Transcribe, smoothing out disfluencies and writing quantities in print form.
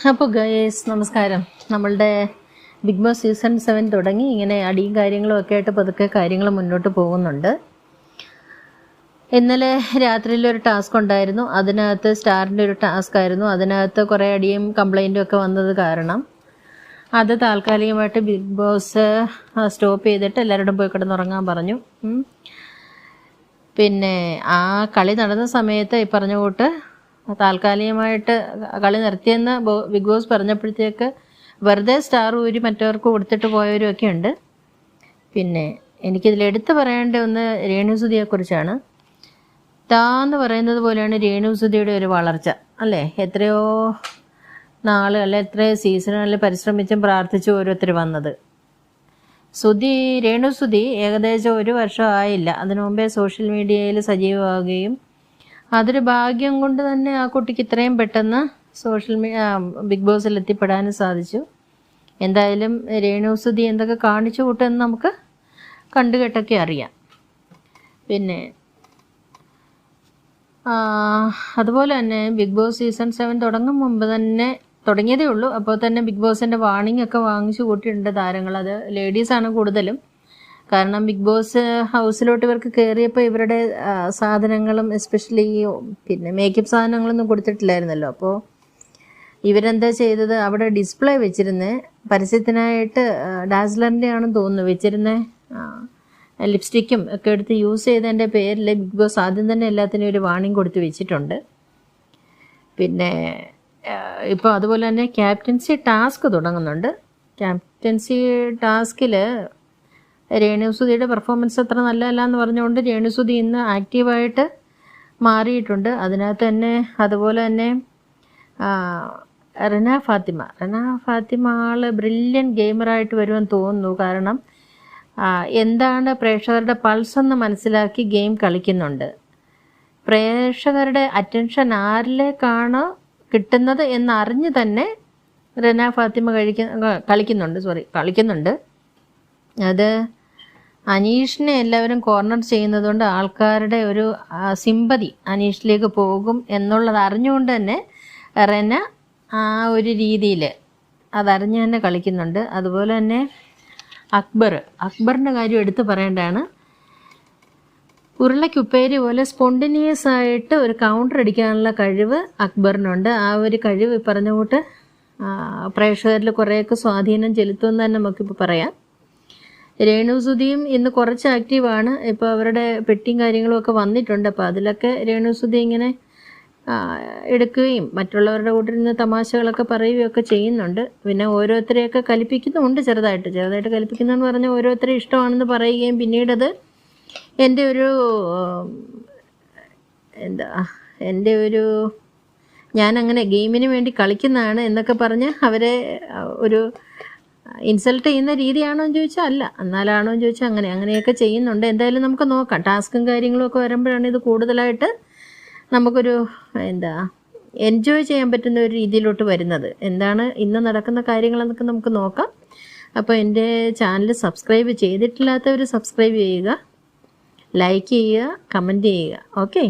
അപ്പോൾ ഗൈസ് നമസ്കാരം. നമ്മളുടെ ബിഗ് ബോസ് സീസൺ 7 തുടങ്ങി. ഇങ്ങനെ അടിയും കാര്യങ്ങളും ഒക്കെ ആയിട്ട് പതുക്കെ കാര്യങ്ങൾ മുന്നോട്ട് പോകുന്നുണ്ട്. ഇന്നലെ രാത്രിയിലൊരു ടാസ്ക് ഉണ്ടായിരുന്നു. അതിനകത്ത് സ്റ്റാറിൻ്റെ ഒരു ടാസ്ക് ആയിരുന്നു. അതിനകത്ത് കുറേ അടിയും കംപ്ലൈൻറ്റും ഒക്കെ വന്നത് കാരണം അത് താൽക്കാലികമായിട്ട് ബിഗ് ബോസ് സ്റ്റോപ്പ് ചെയ്തിട്ട് എല്ലാവരോടും പോയി കിടന്നുറങ്ങാൻ പറഞ്ഞു. പിന്നെ ആ കളി നടന്ന സമയത്ത് ഈ പറഞ്ഞ കൂട്ട് താൽക്കാലികമായിട്ട് കളി നിർത്തിയെന്ന് ബിഗ് ബോസ് പറഞ്ഞപ്പോഴത്തേക്ക് വെറുതെ സ്റ്റാർ ഊരി മറ്റവർക്ക് കൊടുത്തിട്ട് പോയവരൊക്കെ ഉണ്ട്. പിന്നെ എനിക്കിതിൽ എടുത്തു പറയേണ്ട ഒന്ന് രേണുസുതിയെക്കുറിച്ചാണ്. താന്ന് പറയുന്നത് പോലെയാണ് രേണുസുതിയുടെ ഒരു വളർച്ച അല്ലേ. എത്രയോ നാൾ അല്ലെ എത്രയോ സീസണുകളിൽ പരിശ്രമിച്ചും പ്രാർത്ഥിച്ചും ഓരോരുത്തർ വന്നത്. രേണുസുതി ഏകദേശം 1 വർഷം ആയില്ല. അതിനു മുമ്പേ സോഷ്യൽ മീഡിയയിൽ സജീവമാവുകയും അതൊരു ഭാഗ്യം കൊണ്ട് തന്നെ ആ കുട്ടിക്ക് ഇത്രയും പെട്ടെന്ന് ബിഗ് ബോസിൽ എത്തിപ്പെടാനും സാധിച്ചു. എന്തായാലും രേണുസുതി എന്തൊക്കെ കാണിച്ചു കൂട്ടെന്ന് നമുക്ക് കണ്ടുകെട്ടൊക്കെ അറിയാം. പിന്നെ അതുപോലെ തന്നെ ബിഗ് ബോസ് സീസൺ 7 തുടങ്ങും മുമ്പ് തന്നെ തുടങ്ങിയതേ ഉള്ളൂ. അപ്പോൾ തന്നെ ബിഗ് ബോസിൻ്റെ വാർണിംഗ് ഒക്കെ വാങ്ങിച്ചു കൂട്ടിയിട്ടുണ്ട് താരങ്ങൾ. അത് ലേഡീസാണ് കൂടുതലും. കാരണം ബിഗ് ബോസ് ഹൗസിലോട്ട് ഇവർക്ക് കയറിയപ്പോൾ ഇവരുടെ സാധനങ്ങളും എസ്പെഷ്യലി പിന്നെ മേക്കപ്പ് സാധനങ്ങളൊന്നും കൊടുത്തിട്ടില്ലായിരുന്നല്ലോ. അപ്പോൾ ഇവരെന്താ ചെയ്തത്, അവിടെ ഡിസ്പ്ലേ വെച്ചിരുന്നേ പരസ്യത്തിനായിട്ട് ഡാസ്ലറിൻ്റെ ആണെന്ന് തോന്നുന്നു വെച്ചിരുന്നേ ലിപ്സ്റ്റിക്കും ഒക്കെ എടുത്ത് യൂസ് ചെയ്തതിൻ്റെ പേരിൽ ബിഗ് ബോസ് ആദ്യം തന്നെ എല്ലാത്തിനും ഒരു വാർണിംഗ് കൊടുത്ത് വെച്ചിട്ടുണ്ട്. പിന്നെ ഇപ്പോൾ അതുപോലെ തന്നെ ക്യാപ്റ്റൻസി ടാസ്ക് തുടങ്ങുന്നുണ്ട്. ക്യാപ്റ്റൻസി ടാസ്കിൽ രേണുസുതിയുടെ പെർഫോമൻസ് അത്ര നല്ലതല്ല എന്ന് പറഞ്ഞുകൊണ്ട് രേണുസുതി ഇന്ന് ആക്റ്റീവായിട്ട് മാറിയിട്ടുണ്ട്. അതിനകത്ത് തന്നെ അതുപോലെ തന്നെ റെന ഫാത്തിമ ആൾ ബ്രില്യൻറ്റ് ഗെയിമറായിട്ട് വരുമെന്ന് തോന്നുന്നു. കാരണം എന്താണ് പ്രേക്ഷകരുടെ പൾസ് എന്ന് മനസ്സിലാക്കി ഗെയിം കളിക്കുന്നുണ്ട്. പ്രേക്ഷകരുടെ അറ്റൻഷൻ ആരിലേക്കാണ് കിട്ടുന്നത് എന്നറിഞ്ഞ് തന്നെ റെന ഫാത്തിമ കളിക്കുന്നുണ്ട്. അത് അനീഷിനെ എല്ലാവരും കോർണർ ചെയ്യുന്നതുകൊണ്ട് ആൾക്കാരുടെ ഒരു സിമ്പതി അനീഷിലേക്ക് പോകും എന്നുള്ളത് അറിഞ്ഞുകൊണ്ട് തന്നെ റെന ആ ഒരു രീതിയിൽ അതറിഞ്ഞ് തന്നെ കളിക്കുന്നുണ്ട്. അതുപോലെ തന്നെ അക്ബറിൻ്റെ കാര്യം എടുത്തു പറയേണ്ടതാണ്. ഉരുളയ്ക്കുപ്പേരി പോലെ സ്പോണ്ടിനിയസ് ആയിട്ട് ഒരു കൗണ്ടർ അടിക്കാനുള്ള കഴിവ് അക്ബറിനുണ്ട്. ആ ഒരു കഴിവ് പറഞ്ഞ കൂട്ട് പ്രേക്ഷകരിൽ കുറേയൊക്കെ സ്വാധീനം ചെലുത്തുമെന്ന് തന്നെ നമുക്കിപ്പോൾ പറയാം. രേണുസുതിയും ഇന്ന് കുറച്ച് ആക്റ്റീവാണ്. ഇപ്പോൾ അവരുടെ പെട്ടിയും കാര്യങ്ങളും ഒക്കെ വന്നിട്ടുണ്ട്. അപ്പോൾ അതിലൊക്കെ രേണുസുതി ഇങ്ങനെ എടുക്കുകയും മറ്റുള്ളവരുടെ കൂട്ടിൽ നിന്ന് തമാശകളൊക്കെ പറയുകയൊക്കെ ചെയ്യുന്നുണ്ട്. പിന്നെ ഓരോരുത്തരെയൊക്കെ കലിപ്പിക്കുന്നുമുണ്ട്. ചെറുതായിട്ട് കലിപ്പിക്കുന്നതെന്ന് പറഞ്ഞാൽ ഓരോരുത്തരെ ഇഷ്ടമാണെന്ന് പറയുകയും പിന്നീടത് എൻ്റെ ഒരു ഞാനങ്ങനെ ഗെയിമിന് വേണ്ടി കളിക്കുന്നതാണ് എന്നൊക്കെ പറഞ്ഞ് അവരെ ഒരു ഇൻസൾട്ട് ചെയ്യുന്ന രീതിയാണോ എന്ന് ചോദിച്ചാൽ അല്ല, എന്നാലാണോ എന്ന് ചോദിച്ചാൽ അങ്ങനെയൊക്കെ ചെയ്യുന്നുണ്ട്. എന്തായാലും നമുക്ക് നോക്കാം. ടാസ്കും കാര്യങ്ങളും ഒക്കെ വരുമ്പോഴാണ് ഇത് കൂടുതലായിട്ട് നമുക്കൊരു എൻജോയ് ചെയ്യാൻ പറ്റുന്ന ഒരു രീതിയിലോട്ട് വരുന്നത്. എന്താണ് ഇന്ന് നടക്കുന്ന കാര്യങ്ങളെന്നൊക്കെ നമുക്ക് നോക്കാം. അപ്പോൾ എൻ്റെ ചാനൽ സബ്സ്ക്രൈബ് ചെയ്തിട്ടില്ലാത്തവർ സബ്സ്ക്രൈബ് ചെയ്യുക, ലൈക്ക് ചെയ്യുക, കമൻറ്റ് ചെയ്യുക. ഓക്കെ.